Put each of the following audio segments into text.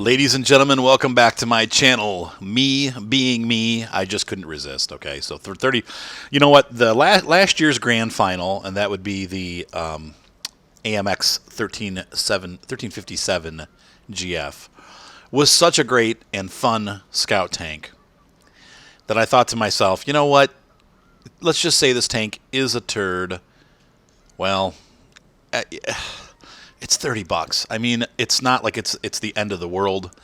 Ladies and gentlemen, welcome back to my channel. Me being me, I just couldn't resist. Okay, so 30. You know what? The last year's grand final, and that would be the AMX 1357 GF, was such a great and fun scout tank that I thought to myself, you know what? Let's just say this tank is a turd. Well, it's $30. I mean, it's not like it's the end of the world.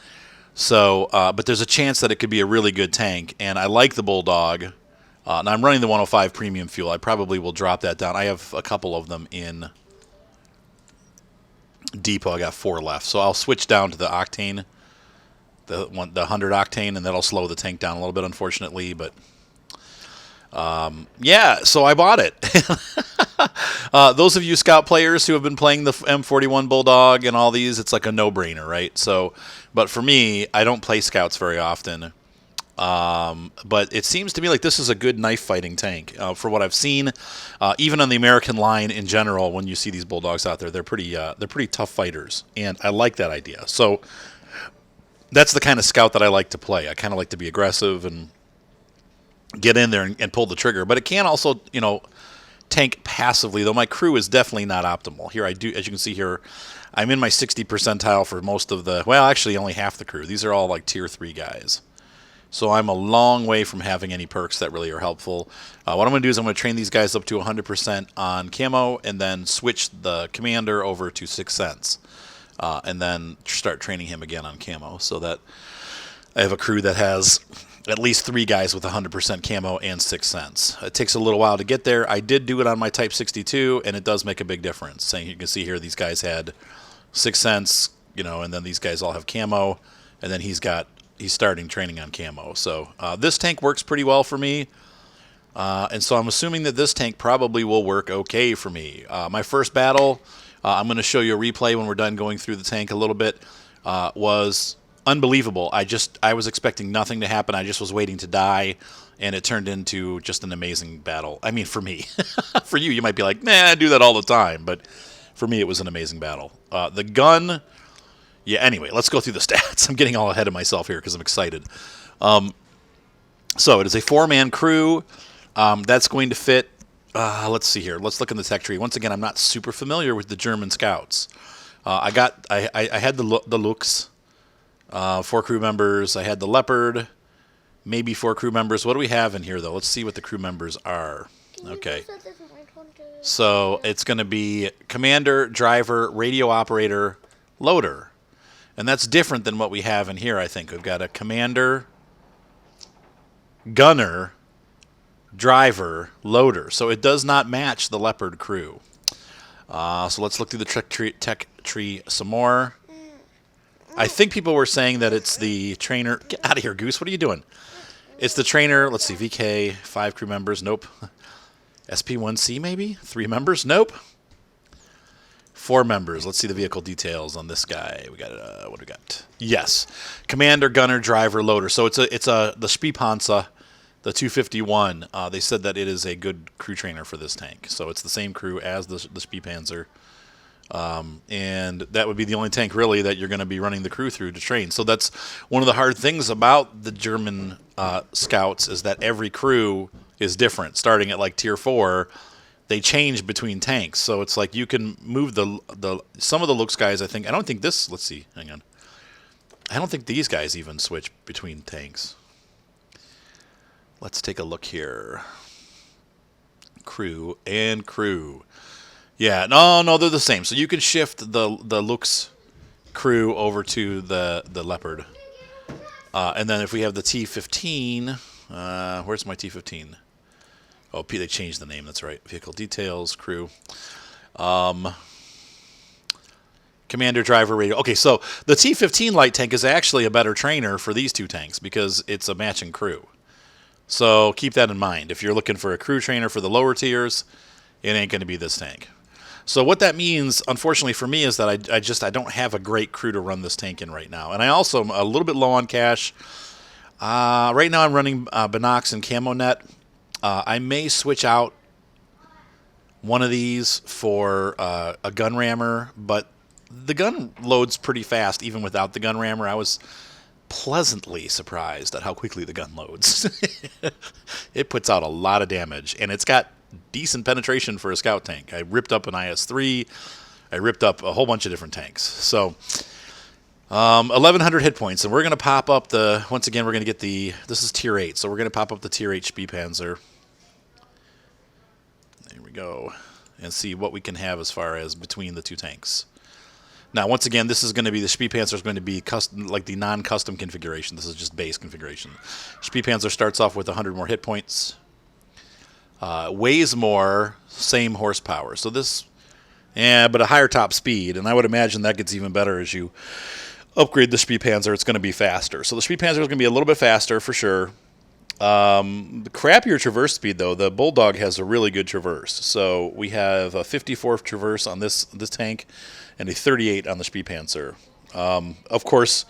So, but there's a chance that it could be a really good tank, and I like the Bulldog. Now I'm running the 105 premium fuel. I probably will drop that down. I have a couple of them in depot. I got 4 left, so I'll switch down to the octane, the 100 octane, and that'll slow the tank down a little bit, unfortunately. But yeah, so I bought it. Those of you Scout players who have been playing the M41 Bulldog and all these, it's like a no-brainer, right? So, but for me, I don't play Scouts very often. But it seems to me like this is a good knife fighting tank. For what I've seen, even on the American line in general, when you see these Bulldogs out there, they're pretty tough fighters, and I like that idea. So that's the kind of Scout that I like to play. I kind of like to be aggressive and get in there and pull the trigger, but it can also, tank passively, though my crew is definitely not optimal. Here I do, as you can see here, I'm in my 60 percentile for most of the, well, actually only half the crew. These are all like tier 3 guys. So I'm a long way from having any perks that really are helpful. What I'm going to do is I'm going to train these guys up to 100% on camo and then switch the commander over to 6 cents. And then start training him again on camo so that I have a crew that has at least 3 guys with 100% camo and 6 cents. It takes a little while to get there. I did do it on my Type 62, and it does make a big difference. So you can see here these guys had 6 cents, and then these guys all have camo, and then he's starting training on camo. So this tank works pretty well for me, and so I'm assuming that this tank probably will work okay for me. My first battle, I'm going to show you a replay when we're done going through the tank a little bit, was unbelievable. I was expecting nothing to happen. I just was waiting to die, and it turned into just an amazing battle. I mean, for me. For you, you might be like, nah, I do that all the time. But for me, it was an amazing battle. The gun, yeah, anyway, let's go through the stats. I'm getting all ahead of myself here because I'm excited. So it is a 4-man crew. That's going to fit, let's see here. Let's look in the tech tree. Once again, I'm not super familiar with the German Scouts. I had the Lux. 4 crew members. I had the Leopard, maybe 4 crew members. What do we have in here, though? Let's see what the crew members are. Okay. So it's going to be commander, driver, radio operator, loader. And that's different than what we have in here, I think. We've got a commander, gunner, driver, loader. So it does not match the Leopard crew. So let's look through the tech tree some more. I think people were saying that it's the trainer. Get out of here, Goose. What are you doing? It's the trainer. Let's see. VK, 5 crew members. Nope. SP1C, maybe? 3 members? Nope. 4 members. Let's see the vehicle details on this guy. We got, what do we got? Yes. Commander, gunner, driver, loader. So it's the Spielpanzer, the 251. They said that it is a good crew trainer for this tank. So it's the same crew as the Spielpanzer. And that would be the only tank really that you're going to be running the crew through to train. So that's one of the hard things about the German Scouts is that every crew is different. Starting at like tier 4, they change between tanks. So it's like you can move some of the Lux guys. I don't think this. Let's see. Hang on. I don't think these guys even switch between tanks. Let's take a look here. Crew and crew. Yeah, no, they're the same. So you can shift the Lux crew over to the Leopard. And then if we have the T-15, where's my T-15? Oh, they changed the name, that's right. Vehicle details, crew. Commander, driver, radio. Okay, so the T-15 light tank is actually a better trainer for these 2 tanks because it's a matching crew. So keep that in mind. If you're looking for a crew trainer for the lower tiers, it ain't going to be this tank. So what that means, unfortunately for me, is that I don't have a great crew to run this tank in right now. And I also am a little bit low on cash. Right now I'm running Binox and Camo Net. I may switch out one of these for a gun rammer, but the gun loads pretty fast, even without the gun rammer. I was pleasantly surprised at how quickly the gun loads. It puts out a lot of damage, and it's got decent penetration for a scout tank. I ripped up an IS-3. I ripped up a whole bunch of different tanks. So 1,100 hit points, and we're going to pop up the, once again, we're going to get the, this is tier 8, so we're going to pop up the tier 8 Spähpanzer. There we go. And see what we can have as far as between the two tanks. Now, once again, this is going to be, the Spähpanzer is going to be custom, like the non-custom configuration. This is just base configuration. Spähpanzer starts off with 100 more hit points. Weighs more, same horsepower. So this, yeah, but a higher top speed. And I would imagine that gets even better as you upgrade the Spähpanzer. It's going to be faster. So the Spähpanzer is going to be a little bit faster for sure. The crappier traverse speed, though, the Bulldog has a really good traverse. So we have a 54 traverse on this tank and a 38 on the Spähpanzer. Of course,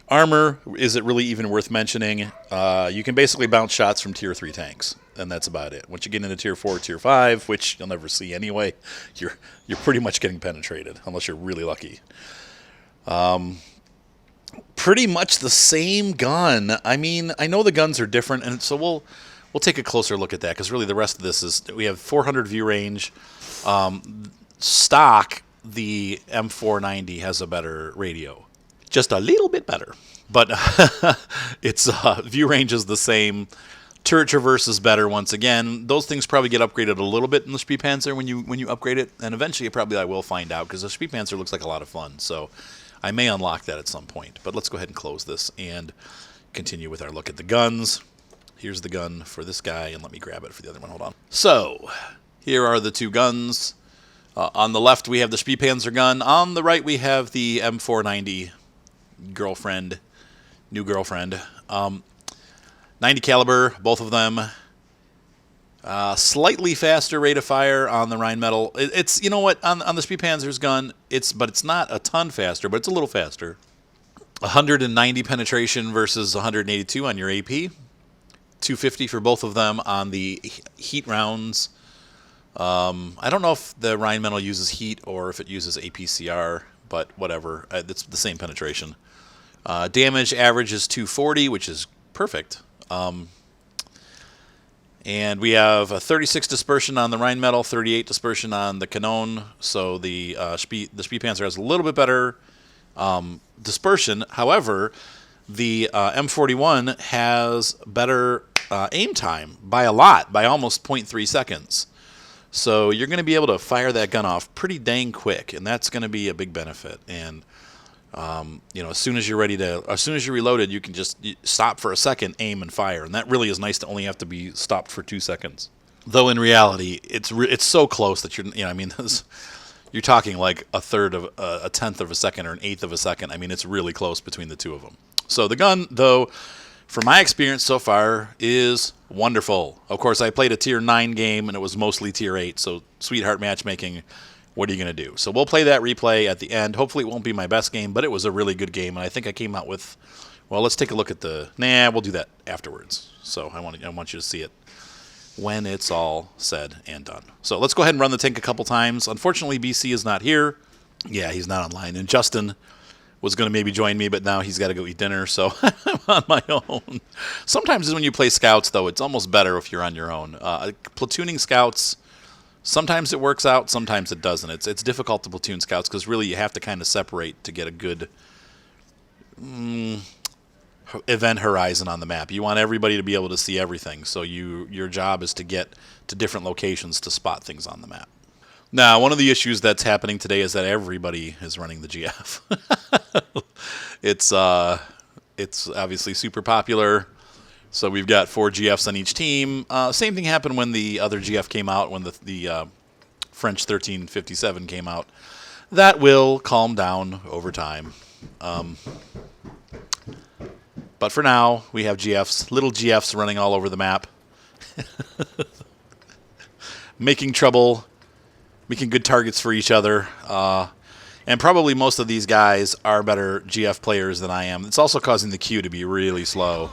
armor, is it really even worth mentioning? You can basically bounce shots from tier 3 tanks, and that's about it. Once you get into tier 4, tier 5, which you'll never see anyway, you're pretty much getting penetrated, unless you're really lucky. Pretty much the same gun. I mean, I know the guns are different, and so we'll take a closer look at that, because really the rest of this is, we have 400 view range. Stock, the M490 has a better radio. Just a little bit better. But its view range is the same. Turret traverse is better once again. Those things probably get upgraded a little bit in the Spähpanzer when you upgrade it, and eventually probably I will find out, because the Spähpanzer looks like a lot of fun, so I may unlock that at some point. But let's go ahead and close this and continue with our look at the guns. Here's the gun for this guy, and let me grab it for the other one. Hold on. So, here are the two guns. On the left, we have the Spähpanzer gun. On the right, we have the M490 girlfriend, new girlfriend. 90 caliber, both of them. Slightly faster rate of fire on the Rheinmetall. It's, you know what, on the Spähpanzer's gun, but it's not a ton faster, but it's a little faster. 190 penetration versus 182 on your AP. 250 for both of them on the heat rounds. I don't know if the Rheinmetall uses heat or if it uses APCR, but whatever. It's the same penetration. Damage average is 240, which is perfect. And we have a 36 dispersion on the Rheinmetall, 38 dispersion on the Canon. So the Spähpanzer has a little bit better dispersion. However, the M41 has better aim time by a lot, by almost 0.3 seconds. So you're going to be able to fire that gun off pretty dang quick, and that's going to be a big benefit. And as soon as you're reloaded, you can just stop for a second, aim, and fire. And that really is nice to only have to be stopped for 2 seconds. Though in reality, it's so close that you're talking like a tenth of a second or an eighth of a second. I mean, it's really close between the two of them. So the gun, though, from my experience so far, is wonderful. Of course, I played a tier 9 game, and it was mostly tier 8. So sweetheart matchmaking. What are you going to do? So we'll play that replay at the end. Hopefully it won't be my best game, but it was a really good game. And I think I came out with, well, let's take a look at we'll do that afterwards. So I want you to see it when it's all said and done. So let's go ahead and run the tank a couple times. Unfortunately, BC is not here. Yeah, he's not online. And Justin was going to maybe join me, but now he's got to go eat dinner, so I'm on my own. Sometimes when you play scouts, though, it's almost better if you're on your own. Platooning scouts, sometimes it works out, sometimes it doesn't. It's difficult to platoon scouts because really you have to kind of separate to get a good event horizon on the map. You want everybody to be able to see everything, so your job is to get to different locations to spot things on the map. Now, one of the issues that's happening today is that everybody is running the GF. It's obviously super popular. So we've got 4 GFs on each team. Same thing happened when the other GF came out, when the French 1357 came out. That will calm down over time. But for now, we have GFs, little GFs running all over the map. Making trouble, making good targets for each other. And probably most of these guys are better GF players than I am. It's also causing the queue to be really slow.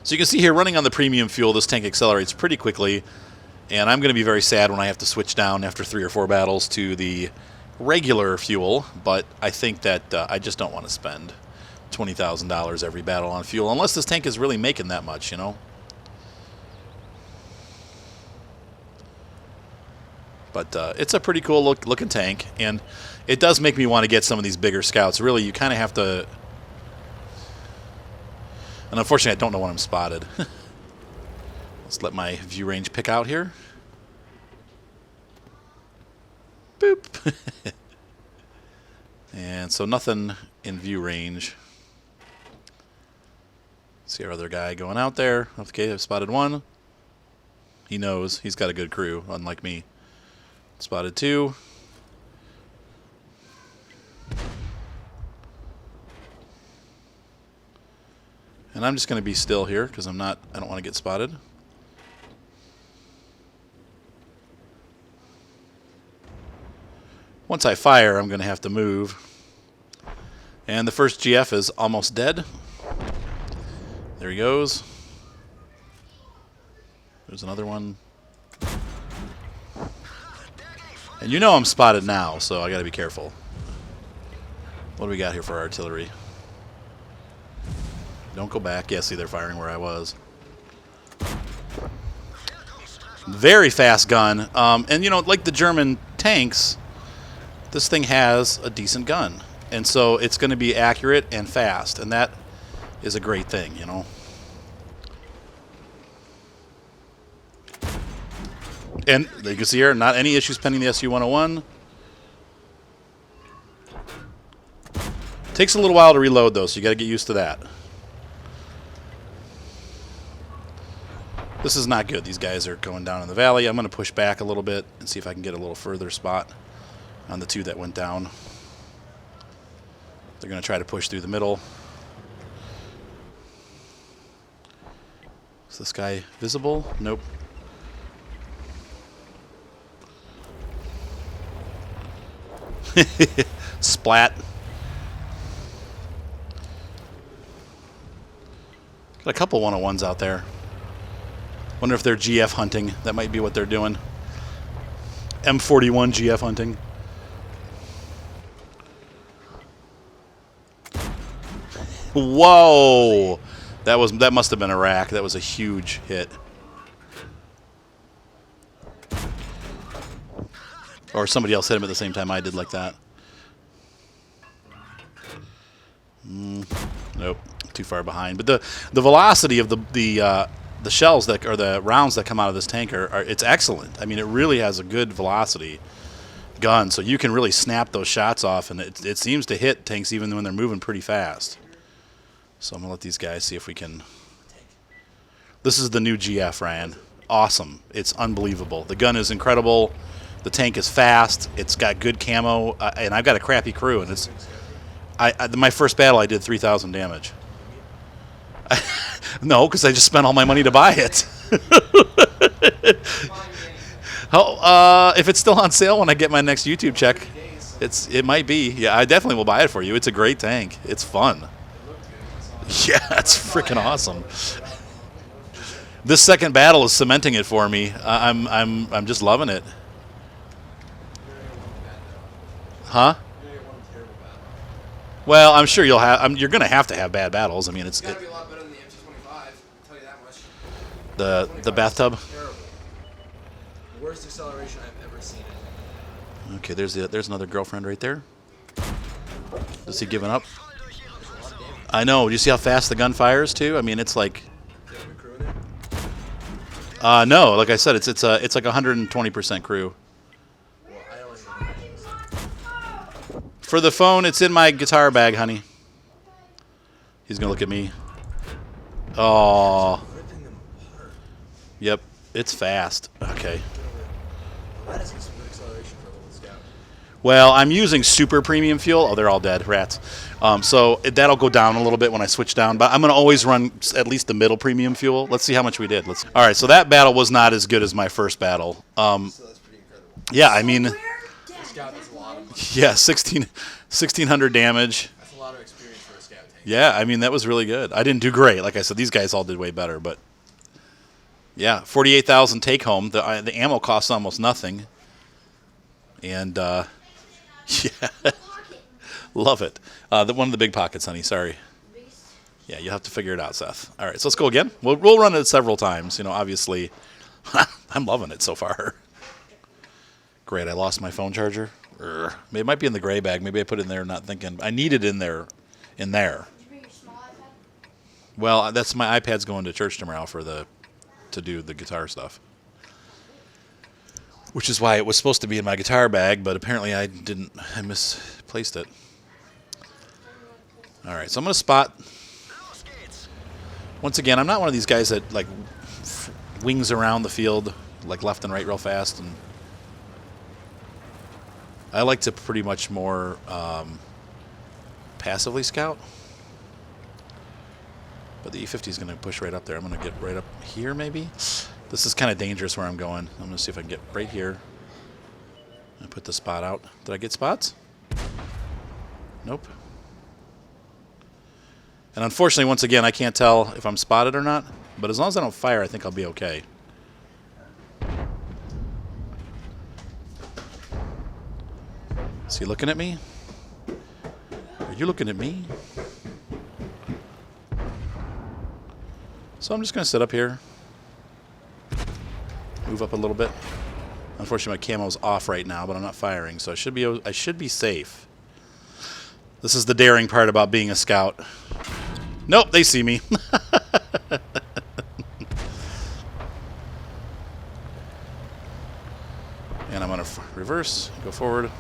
So you can see here, running on the premium fuel, this tank accelerates pretty quickly. And I'm going to be very sad when I have to switch down after 3 or 4 battles to the regular fuel, but I think that I just don't want to spend $20,000 every battle on fuel, unless this tank is really making that much, you know? But it's a pretty cool looking tank, and it does make me want to get some of these bigger scouts. Really, you kind of have to... And unfortunately, I don't know when I'm spotted. Let's let my view range pick out here. Boop. And so nothing in view range. See our other guy going out there. Okay, I've spotted 1. He knows. He's got a good crew, unlike me. Spotted 2. And I'm just going to be still here because I don't want to get spotted. Once I fire, I'm going to have to move. And the first GF is almost dead. There he goes. There's another one. And you know I'm spotted now, so I got to be careful. What do we got here for artillery? Don't go back. Yeah, see, they're firing where I was. Very fast gun. And, you know, like the German tanks, this thing has a decent gun. And so it's going to be accurate and fast. And that is a great thing, you know. And you can see here, not any issues pending the SU-101. Takes a little while to reload, though, so you got to get used to that. This is not good. These guys are going down in the valley. I'm going to push back a little bit and see if I can get a little further spot on the 2 that went down. They're going to try to push through the middle. Is this guy visible? Nope. Splat. Got a couple 101s out there. Wonder if they're GF hunting. That might be what they're doing. M41 GF hunting. Whoa! That must have been a rack. That was a huge hit. Or somebody else hit him at the same time I did like that. Nope, too far behind. But the velocity of the shells that or the rounds that come out of this tank are it's excellent. I mean, it really has a good velocity gun, so you can really snap those shots off, and it seems to hit tanks even when they're moving pretty fast. So I'm gonna let these guys see if we can. This is the new GF, Ryan. Awesome. It's unbelievable. The gun is incredible. The tank is fast. It's got good camo, and I've got a crappy crew. And it's, my first battle, I did 3,000 damage. No, because I just spent all my money to buy it. If it's still on sale when I get my next YouTube check, it might be. Yeah, I definitely will buy it for you. It's a great tank. It's fun. Yeah, it's freaking awesome. This second battle is cementing it for me. I'm just loving it. Huh? Well, I'm sure you'll have. You're going to have bad battles. I mean, it's got to be a lot better than the MT-25. I'll tell you that much. The bathtub. Terrible. Worst acceleration I've ever seen it. Okay, there's another girlfriend right there. Is he giving up? I know. Do you see how fast the gun fires too? I mean, it's like. No, like I said, it's like 120% crew. For the phone, it's in my guitar bag, honey. He's gonna look at me. Oh. Yep, it's fast. Okay. Well, I'm using super premium fuel. Oh, they're all dead, rats. So that'll go down a little bit when I switch down, but I'm going to always run at least the middle premium fuel. Let's see how much we did. All right, so that battle was not as good as my first battle. So that's pretty incredible. Yeah, I mean, Scout does a lot of money. yeah, 1,600 damage. That's a lot of experience for a scout tank. Yeah, I mean, that was really good. I didn't do great. Like I said, these guys all did way better, but Yeah, 48,000 take home. The ammo costs almost nothing. And yeah, love it. One of the big pockets, honey. Sorry. Yeah, you'll have to figure it out, Seth. All right, so let's go again. We'll run it several times. You know, obviously, I'm loving it so far. Great, I lost my phone charger. Urgh. It might be in the gray bag. Maybe I put it in there not thinking. I need it in there. In there. Did you bring your small iPad? Well, that's my iPad's going to church tomorrow to do the guitar stuff. Which is why it was supposed to be in my guitar bag, but apparently I misplaced it. All right, so I'm going to spot. Once again, I'm not one of these guys that like wings around the field like left and right real fast, and I like to pretty much more passively scout. But the E50 is going to push right up there. I'm going to get right up here, maybe. This is kind of dangerous where I'm going. I'm going to see if I can get right here. I put the spot out. Did I get spots? Nope. And unfortunately, once again, I can't tell if I'm spotted or not. But as long as I don't fire, I think I'll be okay. Is he looking at me? Are you looking at me? So I'm just going to sit up here. Move up a little bit. Unfortunately, my camo's off right now, but I'm not firing, so I should be safe. This is the daring part about being a scout. Nope, they see me. And I'm going to reverse, go forward.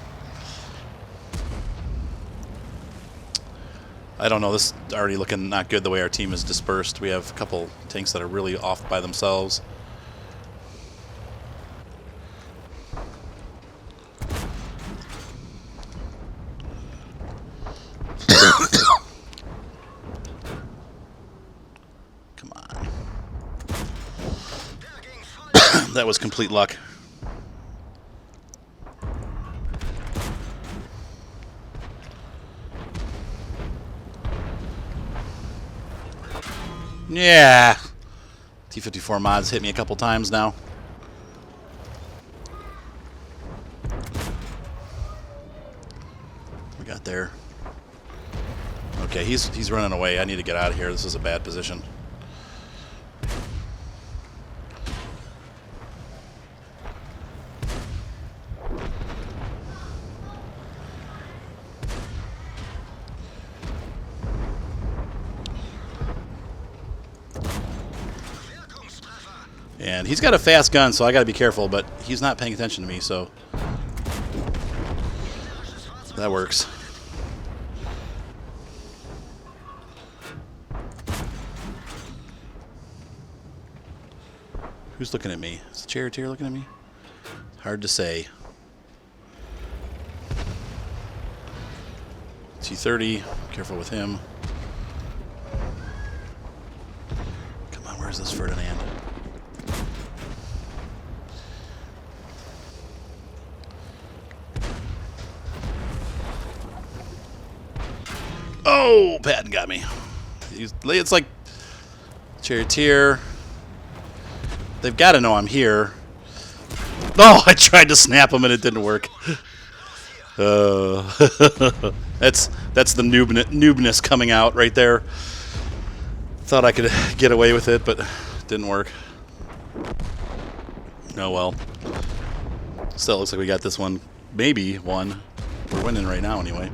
I don't know, this is already looking not good the way our team is dispersed. We have a couple tanks that are really off by themselves. Come on. That was complete luck. Yeah. T-54 mods hit me a couple times now. We got there. Okay, he's running away. I need to get out of here. This is a bad position. And he's got a fast gun, so I got to be careful, but he's not paying attention to me, so that works. Who's looking at me? Is the charioteer looking at me? Hard to say. T-30, careful with him. Come on, where's this Ferdinand? Oh, Patton got me. It's like charioteer. They've got to know I'm here. Oh, I tried to snap him and it didn't work. That's the noobness coming out right there. Thought I could get away with it, but didn't work. Oh well. Still looks like we got this one. Maybe one. We're winning right now anyway.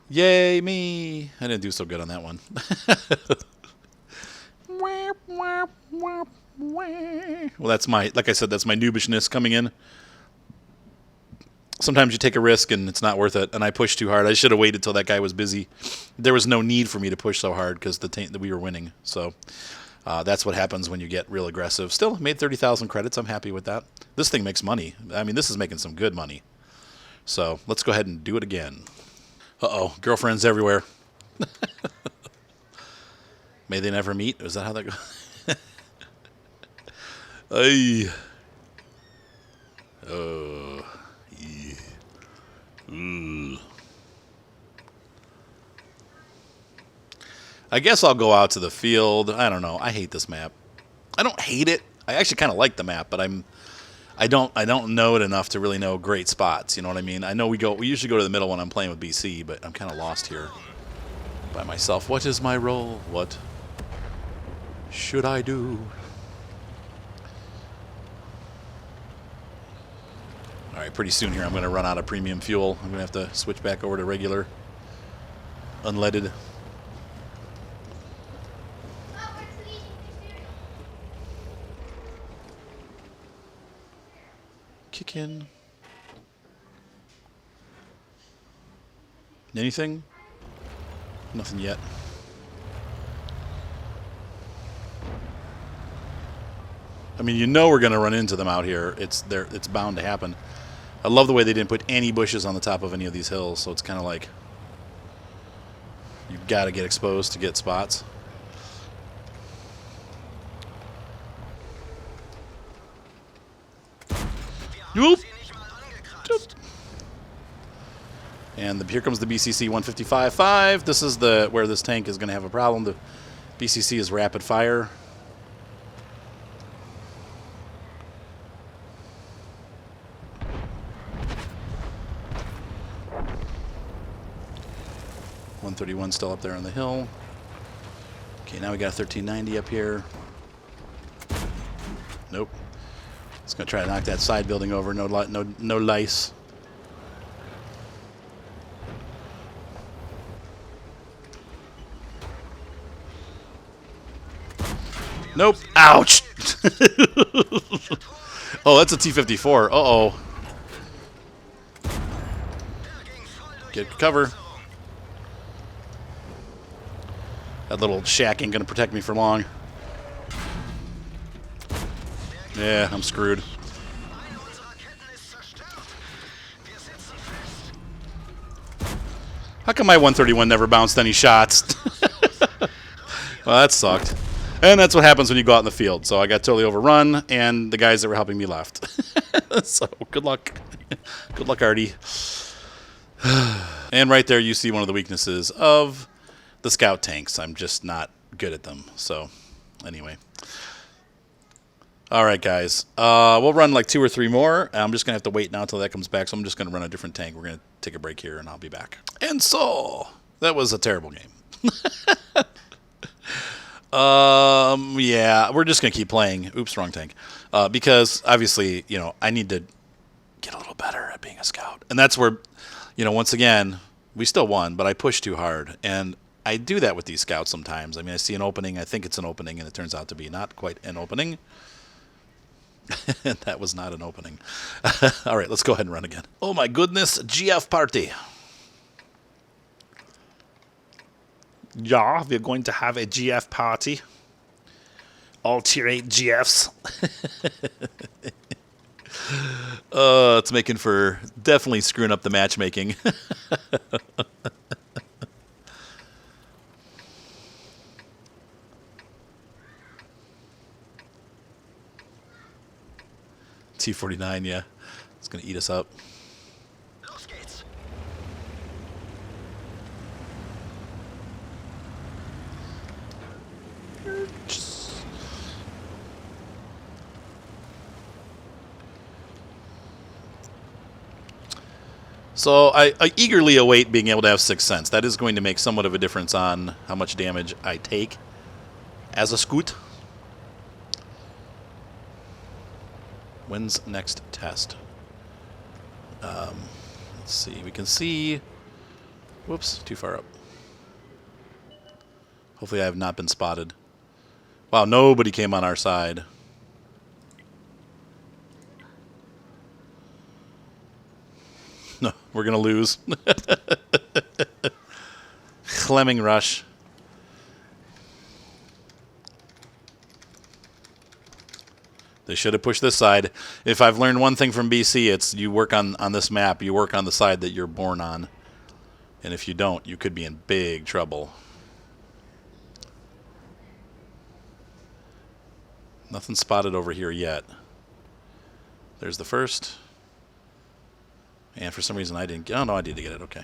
Yay me! I didn't do so good on that one. Well, that's like I said, that's my noobishness coming in. Sometimes you take a risk and it's not worth it, and I pushed too hard. I should have waited till that guy was busy. There was no need for me to push so hard because we were winning. So that's what happens when you get real aggressive. Still, made 30,000 credits. I'm happy with that. This thing makes money. I mean, this is making some good money. So let's go ahead and do it again. Uh-oh, girlfriends everywhere. May they never meet? Is that how that goes? Ay. Oh. Yeah. Ooh. I guess I'll go out to the field. I don't know. I hate this map. I don't hate it. I actually kind of like the map, but I don't know it enough to really know great spots. You know what I mean? I know we usually go to the middle when I'm playing with BC, but I'm kind of lost here by myself. What is my role? What should I do? All right, pretty soon here I'm going to run out of premium fuel. I'm going to have to switch back over to regular unleaded. Kick in. Anything? Nothing yet. I mean, you know we're going to run into them out here. It's bound to happen. I love the way they didn't put any bushes on the top of any of these hills, so it's kind of like you've got to get exposed to get spots. Whoop. And here comes the BCC 155.5. This is where this tank is going to have a problem. The BCC is rapid fire. .131 still up there on the hill. Okay, now we got a 1390 up here. Nope. It's going to try to knock that side building over. No lice. Nope. Ouch. Oh, that's a T-54. Uh-oh. Get cover. That little shack ain't gonna protect me for long. Yeah, I'm screwed. How come my 131 never bounced any shots? Well, that sucked. And that's what happens when you go out in the field. So I got totally overrun, and the guys that were helping me left. So good luck. Good luck, Artie. And right there you see one of the weaknesses of the scout tanks. I'm just not good at them. So anyway. All right, guys. We'll run like 2 or 3 more. I'm just going to have to wait now until that comes back. So I'm just going to run a different tank. We're going to take a break here, and I'll be back. And so that was a terrible game. Yeah, we're just going to keep playing. Oops, wrong tank. Because obviously, you know, I need to get a little better at being a scout. And that's where, you know, once again, we still won, but I pushed too hard. And I do that with these scouts sometimes. I mean, I see an opening, I think it's an opening, and it turns out to be not quite an opening. That was not an opening. All right, let's go ahead and run again. Oh my goodness, GF party. Yeah, we're going to have a GF party. All tier 8 GFs. It's making for definitely screwing up the matchmaking. T-49, yeah. It's going to eat us up. So I eagerly await being able to have Sixth Sense. That is going to make somewhat of a difference on how much damage I take as a scout. When's next test? Let's see. We can see... Whoops, too far up. Hopefully I have not been spotted. Wow, nobody came on our side. No, we're going to lose. Clemming rush. They should have pushed this side. If I've learned one thing from BC, it's you work on this map, you work on the side that you're born on. And if you don't, you could be in big trouble. Nothing spotted over here yet. There's the first. And for some reason I didn't get... Oh, no, I did get it. Okay.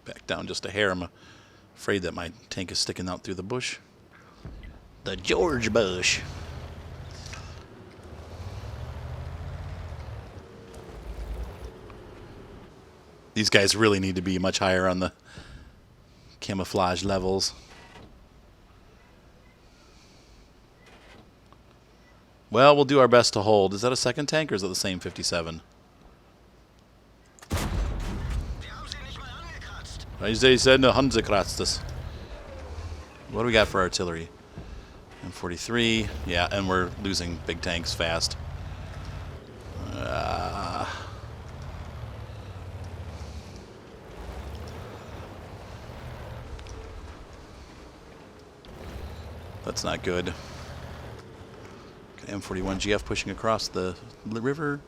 Back down just a hair. I'm afraid that my tank is sticking out through the bush. The George Bush. These guys really need to be much higher on the camouflage levels. Well, we'll do our best to hold. Is that a second tank or is it the same 57? They said no Hanse kratzt us. What do we got for artillery? M43. Yeah, and we're losing big tanks fast. That's not good. Okay, M41 GF pushing across the river.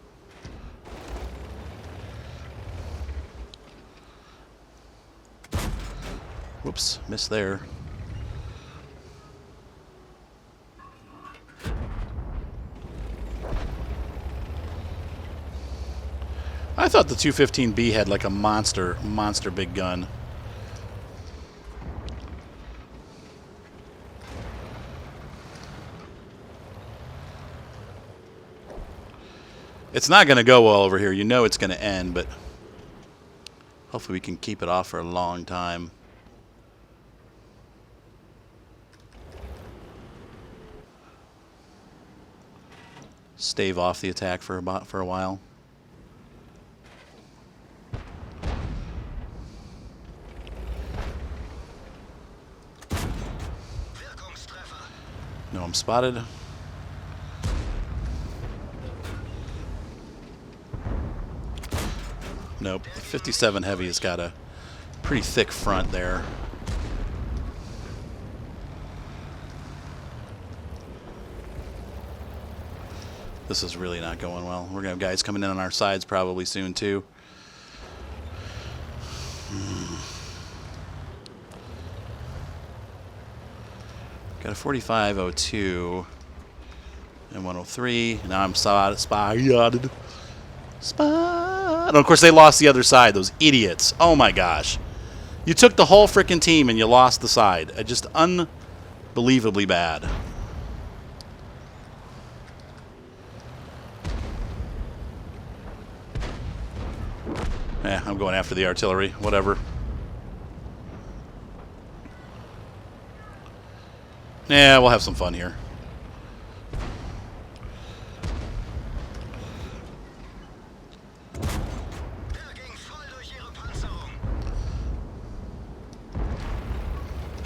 Whoops, missed there. I thought the 215B had like a monster big gun. It's not going to go well over here. You know it's going to end, but hopefully we can keep it off for a long time. Stave off the attack for a while. No, I'm spotted. Nope. The 57 Heavy has got a pretty thick front there. This is really not going well. We're going to have guys coming in on our sides probably soon, too. Got a 4502 and 103. Now I'm spotted. Spotted. And of course, they lost the other side. Those idiots. Oh, my gosh. You took the whole frickin' team and you lost the side. Just unbelievably bad. I'm going after the artillery. Whatever. Yeah, we'll have some fun here.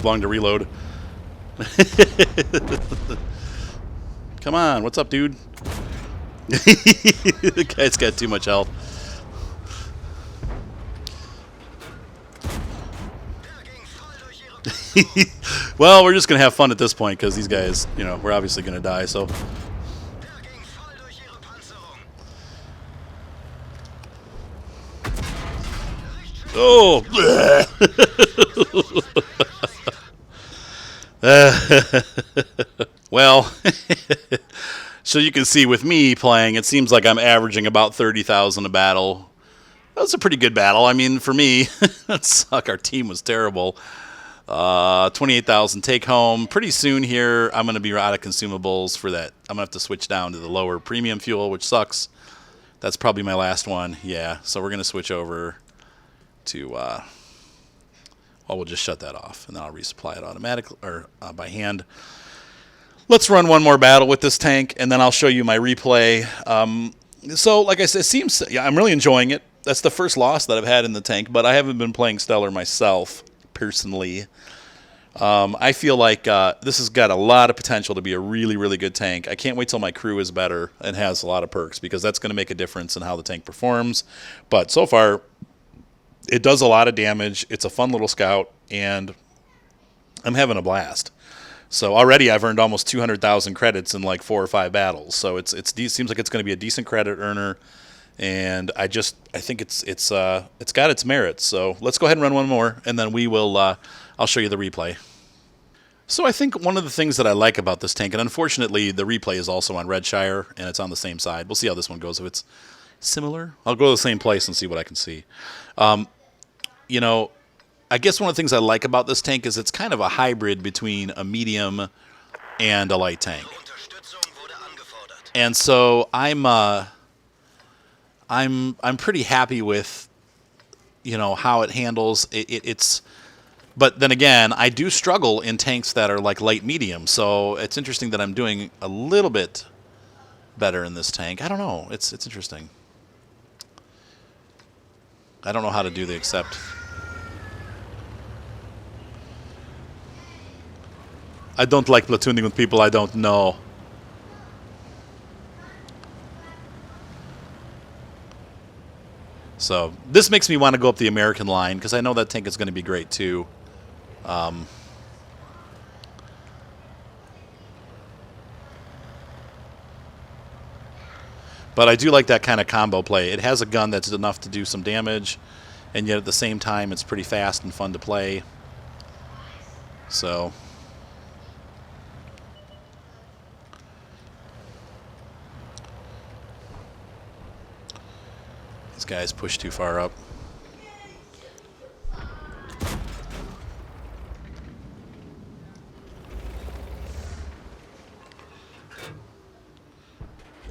Long to reload. Come on, what's up, dude? The guy's got too much health. Well, we're just going to have fun at this point because these guys, you know, we're obviously going to die, so. Oh! Well, so you can see with me playing, it seems like I'm averaging about 30,000 a battle. That was a pretty good battle. I mean, for me, that sucked. Our team was terrible. 28,000 take home. Pretty soon here, I'm going to be out of consumables for that. I'm going to have to switch down to the lower premium fuel, which sucks. That's probably my last one. Yeah, so we're going to switch over to, well, we'll just shut that off, and then I'll resupply it automatically, or by hand. Let's run one more battle with this tank, and then I'll show you my replay. So, like I said, it seems, yeah, I'm really enjoying it. That's the first loss that I've had in the tank, but I haven't been playing Stellar myself, personally. I feel like this has got a lot of potential to be a really, really good tank. I can't wait till my crew is better and has a lot of perks, because that's going to make a difference in how the tank performs. But so far, it does a lot of damage. It's a fun little scout, and I'm having a blast. So already I've earned almost 200,000 credits in like 4 or 5 battles. So it seems like it's going to be a decent credit earner, and I think it's got its merits. So let's go ahead and run one more, and then we will I'll show you the replay. So I think one of the things that I like about this tank, and unfortunately the replay is also on Redshire, and it's on the same side. We'll see how this one goes. If it's similar, I'll go to the same place and see what I can see. You know, I guess one of the things I like about this tank is it's kind of a hybrid between a medium and a light tank. And so I'm pretty happy with, you know, how it handles it's. But then again, I do struggle in tanks that are like light medium. So it's interesting that I'm doing a little bit better in this tank. I don't know. It's interesting. I don't know how to do the accept. I don't like platooning with people I don't know. So this makes me want to go up the American line because I know that tank is going to be great too. But I do like that kind of combo play. It has a gun that's enough to do some damage, and yet at the same time it's pretty fast and fun to play. So these guys push too far up.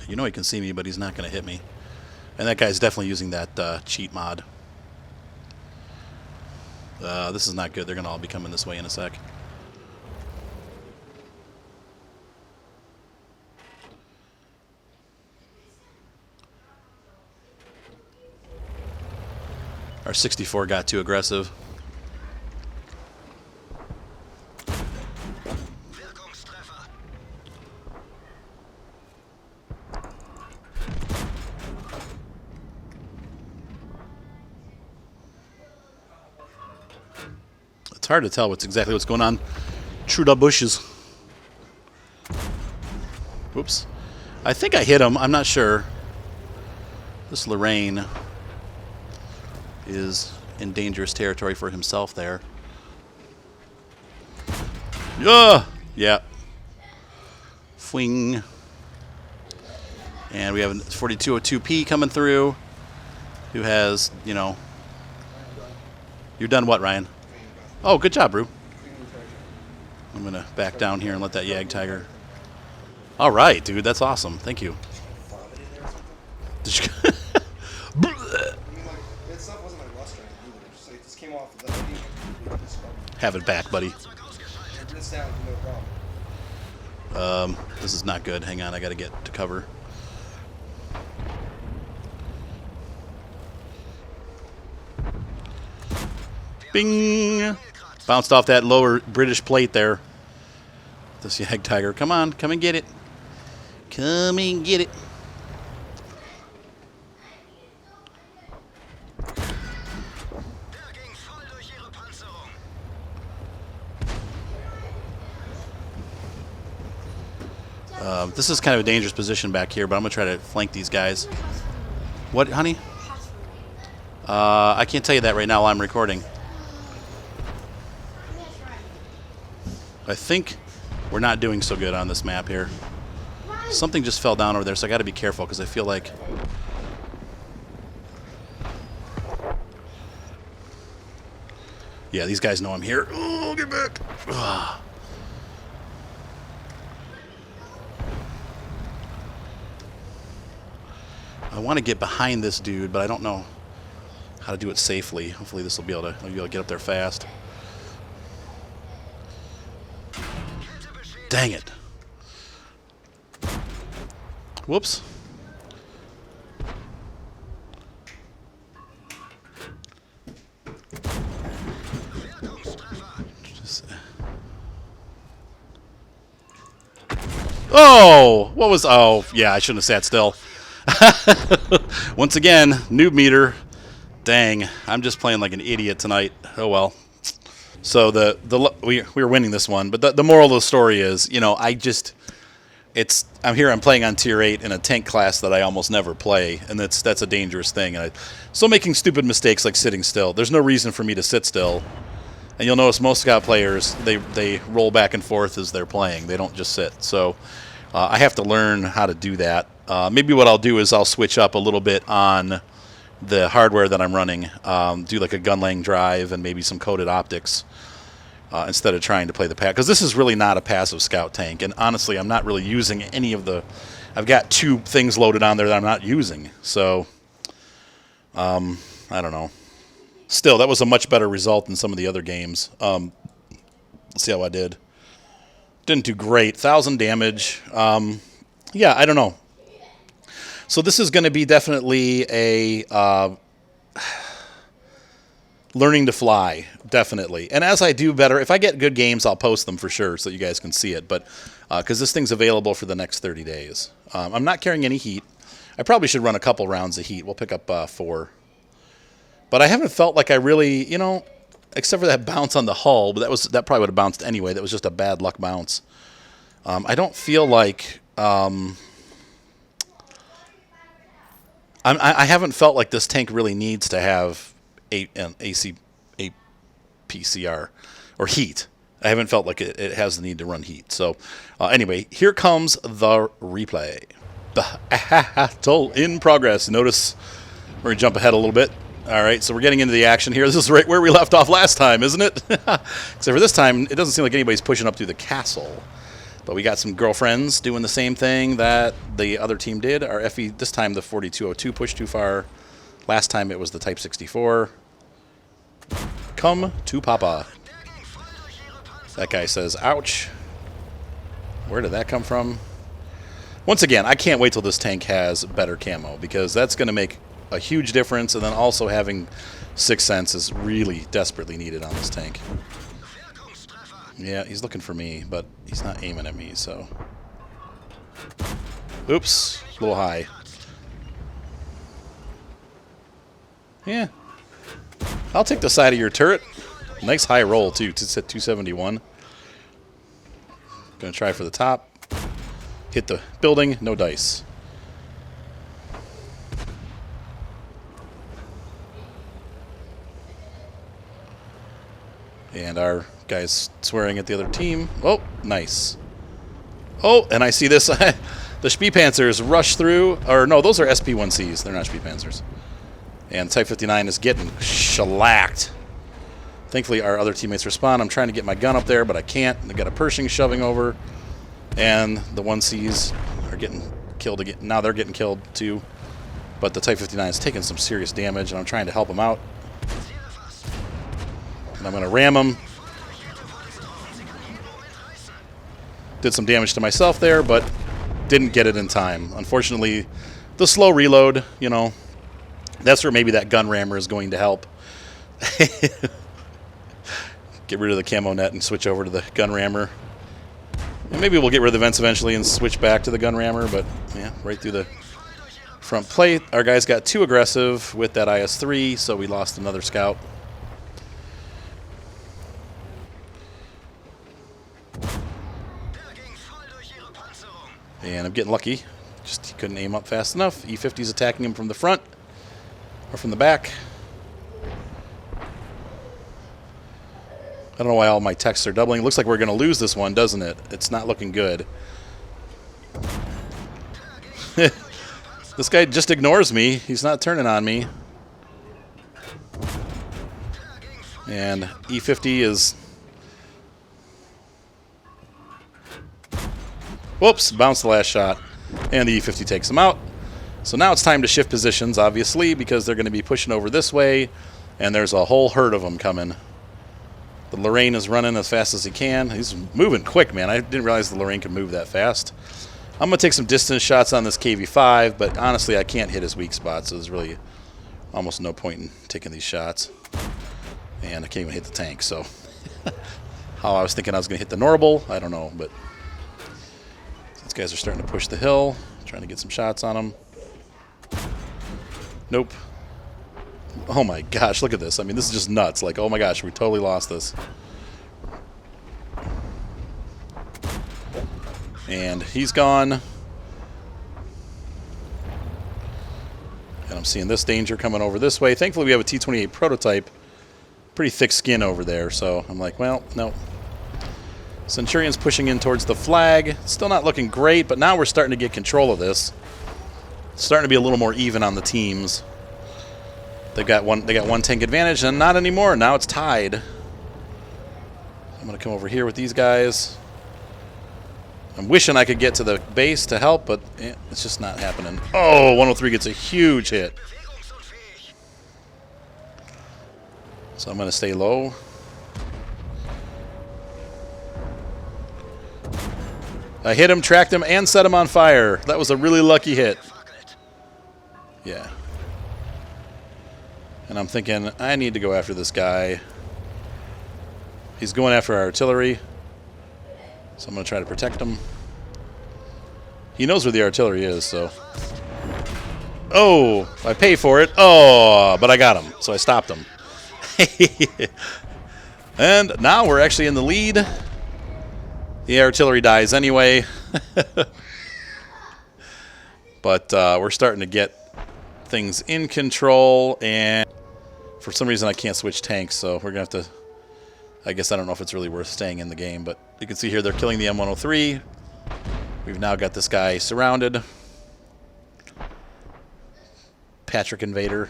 You know he can see me, but he's not going to hit me. And that guy's definitely using that cheat mod. This is not good. They're going to all be coming this way in a sec. Our 64 got too aggressive. It's hard to tell what's going on through the bushes. Whoops. I think I hit him. I'm not sure. This Lorraine is in dangerous territory for himself there. Yeah. Fwing. And we have a 4202P coming through who has, you know... You're done what, Ryan? Oh, good job, Brew. I'm going to back down here and let that Yag Tiger. All right, dude. That's awesome. Thank you. Did you... Have it back, buddy. This is not good. Hang on. I got to get to cover. Bing! Bounced off that lower British plate there. This Yag Tiger. Come on. Come and get it. Come and get it. This is kind of a dangerous position back here, but I'm going to try to flank these guys. What, honey? I can't tell you that right now while I'm recording. I think we're not doing so good on this map here. Something just fell down over there, so I got to be careful because I feel like... Yeah, these guys know I'm here. Oh, get back! Ugh. I want to get behind this dude, but I don't know how to do it safely. Hopefully this will be able to get up there fast. Dang it. Whoops. Oh, what was... Oh, yeah, I shouldn't have sat still. Once again, noob meter. Dang, I'm just playing like an idiot tonight. Oh well. So we were winning this one, but the moral of the story is, you know, I'm playing on tier 8 in a tank class that I almost never play, and that's a dangerous thing. And still making stupid mistakes like sitting still. There's no reason for me to sit still. And you'll notice most scout players, they roll back and forth as they're playing. They don't just sit. So I have to learn how to do that. Maybe what I'll do is I'll switch up a little bit on the hardware that I'm running, do like a gun-laying drive and maybe some coated optics instead of trying to play the pack. Because this is really not a passive scout tank, and honestly, I'm not really using any of the... I've got 2 things loaded on there that I'm not using, so I don't know. Still, that was a much better result than some of the other games. Let's see how I did. Didn't do great. 1,000 damage. Yeah, I don't know. So this is going to be definitely a learning to fly, definitely. And as I do better, if I get good games, I'll post them for sure so you guys can see it. But because this thing's available for the next 30 days. I'm not carrying any heat. I probably should run a couple rounds of heat. We'll pick up 4. But I haven't felt like I really, you know, except for that bounce on the hull, but that probably would have bounced anyway. That was just a bad luck bounce. I don't feel like... I haven't felt like this tank really needs to have a PCR or heat. I haven't felt like it has the need to run heat. So anyway, here comes the replay. Battle in progress. Notice we're going to jump ahead a little bit. All right, so we're getting into the action here. This is right where we left off last time, isn't it? Except for this time, it doesn't seem like anybody's pushing up through the castle. But we got some girlfriends doing the same thing that the other team did. Our FE, this time the 4202 pushed too far. Last time it was the Type 64. Come to Papa. That guy says, ouch. Where did that come from? Once again, I can't wait till this tank has better camo, because that's going to make a huge difference, and then also having Sixth Sense is really desperately needed on this tank. Yeah, he's looking for me, but he's not aiming at me, so... Oops, a little high. Yeah. I'll take the side of your turret. Nice high roll, too. It's at 271. Gonna try for the top. Hit the building, no dice. And our guy's swearing at the other team. Oh, nice. Oh, and I see this. The Spee-Panzers rush through. Or no, those are SP-1Cs. They're not Spee-Panzers. And Type 59 is getting shellacked. Thankfully, our other teammates respond. I'm trying to get my gun up there, but I can't. They've got a Pershing shoving over. And the 1Cs are getting killed again. Now they're getting killed, too. But the Type 59 is taking some serious damage, and I'm trying to help them out. And I'm going to ram him. Did some damage to myself there, but didn't get it in time. Unfortunately, the slow reload, you know, that's where maybe that gun rammer is going to help. Get rid of the camo net and switch over to the gun rammer. And maybe we'll get rid of the vents eventually and switch back to the gun rammer, but yeah, right through the front plate. Our guys got too aggressive with that IS-3, so we lost another scout. And I'm getting lucky. Just he couldn't aim up fast enough. E-50's attacking him from the front or from the back. I don't know why all my texts are doubling. It looks like we're going to lose this one, doesn't it? It's not looking good. This guy just ignores me. He's not turning on me. And E-50 is... Whoops, bounced the last shot. And the E-50 takes him out. So now it's time to shift positions, obviously, because they're going to be pushing over this way. And there's a whole herd of them coming. The Lorraine is running as fast as he can. He's moving quick, man. I didn't realize the Lorraine could move that fast. I'm going to take some distance shots on this KV-5, but honestly, I can't hit his weak spots, so there's really almost no point in taking these shots. And I can't even hit the tank, so... How I was thinking I was going to hit the Norble, I don't know, but... These guys are starting to push the hill, trying to get some shots on them. Nope. Oh my gosh, look at this. I mean, this is just nuts. Like, oh my gosh, we totally lost this. And he's gone. And I'm seeing this danger coming over this way. Thankfully, we have a T-28 prototype. Pretty thick skin over there, so I'm like, well, no. Centurion's pushing in towards the flag. Still not looking great, but now we're starting to get control of this. It's starting to be a little more even on the teams. They got one tank advantage, and not anymore. Now it's tied. I'm going to come over here with these guys. I'm wishing I could get to the base to help, but it's just not happening. Oh, 103 gets a huge hit. So I'm going to stay low. I hit him, tracked him, and set him on fire. That was a really lucky hit. Yeah. And I'm thinking, I need to go after this guy. He's going after our artillery. So I'm going to try to protect him. He knows where the artillery is, so... Oh! I pay for it. Oh! But I got him, so I stopped him. And now we're actually in the lead. The artillery dies anyway. But we're starting to get things in control, and for some reason I can't switch tanks, so we're going to have to... I guess I don't know if it's really worth staying in the game, but you can see here they're killing the M103. We've now got this guy surrounded. Patrick Invader.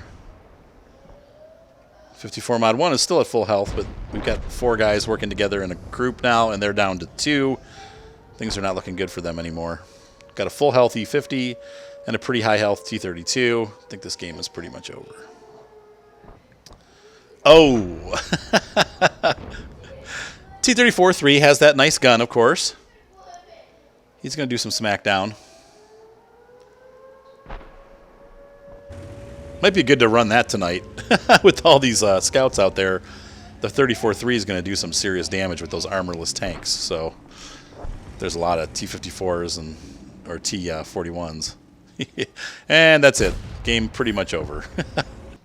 54 Mod 1 is still at full health, but we've got 4 guys working together in a group now, and they're down to 2. Things are not looking good for them anymore. Got a full health E50 and a pretty high health T32. I think this game is pretty much over. Oh! T-34-3 has that nice gun, of course. He's going to do some smackdown. Might be good to run that tonight with all these scouts out there. The 34-3 is going to do some serious damage with those armorless tanks. So there's a lot of T-54s and or T-41s. And that's it. Game pretty much over.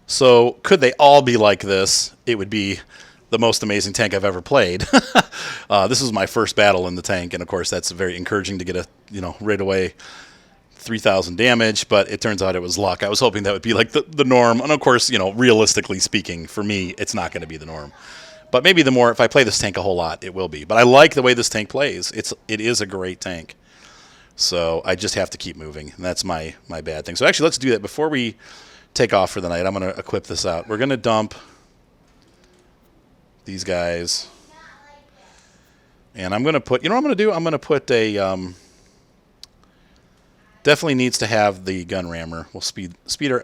So could they all be like this? It would be the most amazing tank I've ever played. This was my first battle in the tank, and of course that's very encouraging to get a, right away 3,000 damage, but it turns out it was luck. I was hoping that would be like the norm, and of course, realistically speaking, for me, it's not going to be the norm. But maybe if I play this tank a whole lot, it will be. But I like the way this tank plays. It is a great tank. So I just have to keep moving, and that's my bad thing. So actually, let's do that. Before we take off for the night, I'm going to equip this out. We're going to dump these guys. And I'm going to put, what I'm going to do? I'm going to put a, definitely needs to have the gun rammer. We'll speed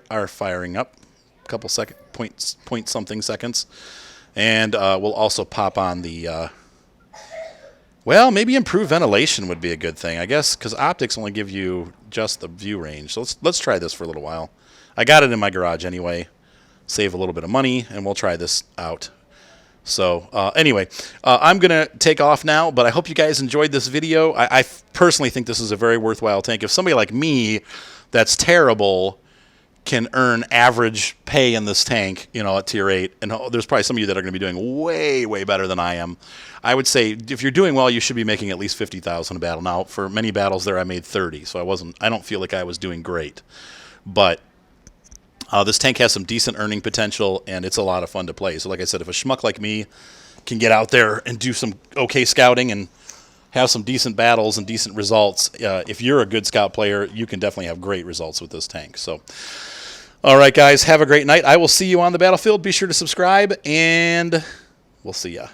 our firing up a couple point something seconds. And we'll also pop on the, well, maybe improved ventilation would be a good thing, I guess, because optics only give you just the view range. So let's try this for a little while. I got it in my garage anyway. Save a little bit of money, and we'll try this out. So anyway, I'm going to take off now, but I hope you guys enjoyed this video. I personally think this is a very worthwhile tank. If somebody like me that's terrible can earn average pay in this tank, at tier 8, and there's probably some of you that are going to be doing way, way better than I am. I would say if you're doing well, you should be making at least 50,000 a battle. Now, for many battles there, I made 30, so I don't feel like I was doing great. But this tank has some decent earning potential, and it's a lot of fun to play. So like I said, if a schmuck like me can get out there and do some okay scouting and have some decent battles and decent results, if you're a good scout player, you can definitely have great results with this tank. So, all right, guys, have a great night. I will see you on the battlefield. Be sure to subscribe, and we'll see ya.